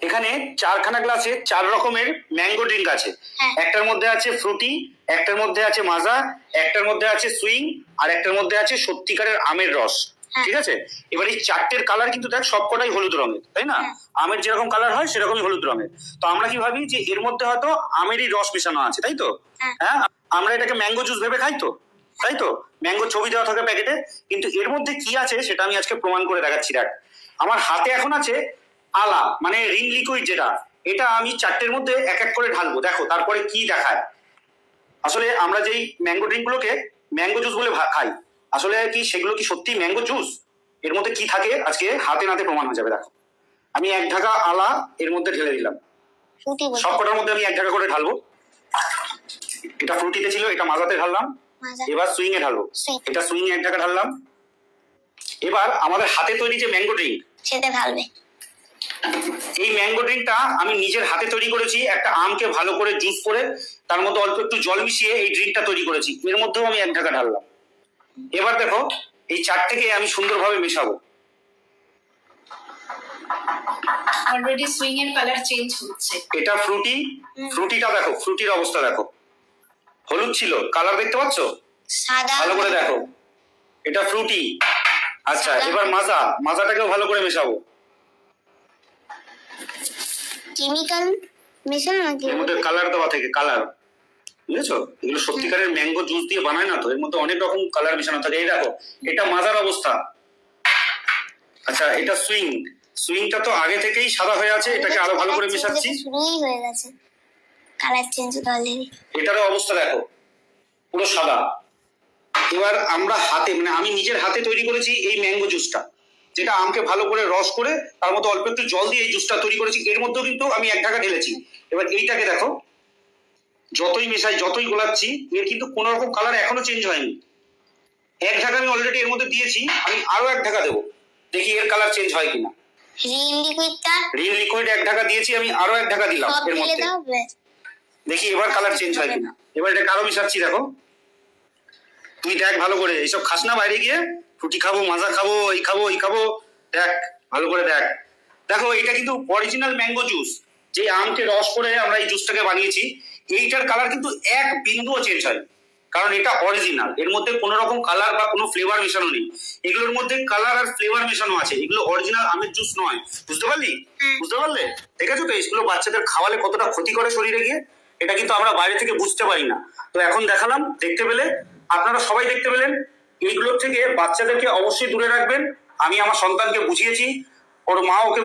এখানে চারখানা গ্লাসে 4 রকমের ম্যাঙ্গো ড্রিঙ্ক আছে। একটার মধ্যে আছে ফ্রুটি, একটার মধ্যে আছে মাজা, একটার মধ্যে আছে সুইং, আর একটার মধ্যে আছে সত্যিকারের আমের রস। ঠিক আছে, এবার এই 4টের কালার কিন্তু দেখ সবকটাই হলুদ রঙের, তাই না? আমের যেরকম কালার হয় সেরকমই হলুদ রঙের। তো আমরা কি ভাবি যে এর মধ্যে হয়তো আমেরই রস মেশানো আছে, তাই তো? হ্যাঁ, আমরা এটাকে ম্যাঙ্গো জুস ভেবে খাই তো, তাই তো? ম্যাঙ্গো ছবি দেওয়া থাকে প্যাকেটে, কিন্তু এর মধ্যে কি আছে সেটা আমি আজকে প্রমাণ করে দেখাচ্ছি। দেখ, আমার হাতে এখন আছে আলা, মানে রিন লিকুইড, যেটা এটা আমি 4টের মধ্যে এক এক করে ঢালবো, দেখো তারপরে কি দেখায়। আসলে আমরা যেই ম্যাঙ্গো ড্রিঙ্ক গুলোকে ম্যাঙ্গো জুস বলে খাই, আসলে কি সেগুলো কি সত্যি ম্যাঙ্গো জুস? এর মধ্যে কি থাকে আজকে হাতে নাতে প্রমাণ হয়ে যাবে। দেখো, আমি 1 ঢাকা আলা এর মধ্যে ঢেলে দিলাম, সবকটার মধ্যে আমি 1 ঢাকা করে ঢালবো। এটা ফ্রুটিতে ছিল, এটা মাজাতে ঢাললাম। এবার সুইং এ ঢালবো, এটা সুইং এ 1 ঢাকা ঢাললাম। এবার আমাদের হাতে তৈরি যে ম্যাঙ্গো ড্রিঙ্ক সেটা ঢালবে। এই ম্যাঙ্গো ড্রিঙ্কটা আমি নিজের হাতে তৈরি করেছি। একটা আমকে ভালো করে জুস করে তার মধ্যে অল্প একটু জল মিশিয়ে এই ড্রিঙ্কটা তৈরি করেছি, এর মধ্যেও আমি 1 ঢাকা ঢাললাম। এবার দেখো, এই 4টেকে আমি সুন্দরভাবে মেশাবো। অলরেডি সুইং এর কালার চেঞ্জ হচ্ছে। এটা ফ্রুটি, ফ্রুটিটা দেখো, ফ্রুটির অবস্থা দেখো, হলুদ ছিল, কালার দেখতে পাচ্ছ? সাদা, ভালো করে দেখো, এটা ফ্রুটি। আচ্ছা, এবার মাজা, মাজাটাকেও ভালো করে মেশাবো। কেমিক্যাল মেশানো নাকি? এর মধ্যে কালার দেওয়া থাকে, কালার, বুঝেছো? এগুলো সত্যিকারের ম্যাঙ্গো জুস দিয়ে বানায় না তো, এর মধ্যে অনেক রকম কালার মেশানো থাকে। এই দেখো, এটা মাজার অবস্থা। আচ্ছা, এটা সুইং, সুইংটা তো আগে থেকেই সাদা হয়ে আছে, এটাকে আরো ভালো করে মেশাচ্ছি। শুরুই হয়ে গেছে, কালার চেঞ্জ অলরেডি। এটারও অবস্থা দেখো, পুরো সাদা। এবার আমরা হাতে, মানে আমি নিজের হাতে তৈরি করেছি এই ম্যাঙ্গো জুসটা, যেটা আমকে ভালো করে রস করে তার মধ্যে অল্প একটু জল দিয়ে এই জুসটা তৈরি করেছি। এর মধ্যেও কিন্তু আমি 1 ঢাকা ঢেলেছি। এবার এইটাকে দেখো, যতই মেশাই যতই গোলাচ্ছি, এর কিন্তু কোনো রকম কালার এখনো চেঞ্জ হয়নি। 1 ঢাকা আমি অলরেডি এর মধ্যে দিয়েছি, আমি আরো 1 ঢাকা দেবো, দেখি এর কালার চেঞ্জ হয় কিনা। রিন লিকুইড 1 ঢাকা দিয়েছি, আমি আরো 1 ঢাকা দিলাম এর মধ্যে, দেখি এবার কালার চেঞ্জ হয় কিনা। এবার এটা আরো মিশাচ্ছি, দেখো তুই দেখ ভালো করে, এইসব খাস না বাইরে গিয়ে, ফ্রুটি খাবো, মাজা খাবো, এই খাবো, এই খাবো, দেখ ভালো করে দেখ। দেখো, এটা কিন্তু অরিজিনাল ম্যাঙ্গো জুস, যে আমকে রস করে আমরা এই জুসটাকে বানিয়েছি। এইটার কালার কিন্তু এক বিন্দুও চেঞ্জ হয়, কারণ এটা অরিজিনাল, এর মধ্যে কোনো রকম কালার বা কোনো ফ্লেভার মেশানো নেই। এগুলোর মধ্যে কালার আর ফ্লেভার মেশানো আছে, এগুলো অরিজিনাল আমের জুস নয়। বুঝতে পারলি? বুঝতে পারলে? দেখেছো তো এগুলো বাচ্চাদের খাওয়ালে কতটা ক্ষতি করে শরীরে গিয়ে, এটা কিন্তু আমরা বাইরে থেকে বুঝতে পারি না। তো এখন দেখালাম, দেখতে পেলে, আপনারা সবাই দেখতে পেলেন। এইগুলোর থেকে বাচ্চাদেরকে অবশ্যই দূরে রাখবেন। আমি আমার সন্তানকে বুঝিয়েছি, ওর মা ওকে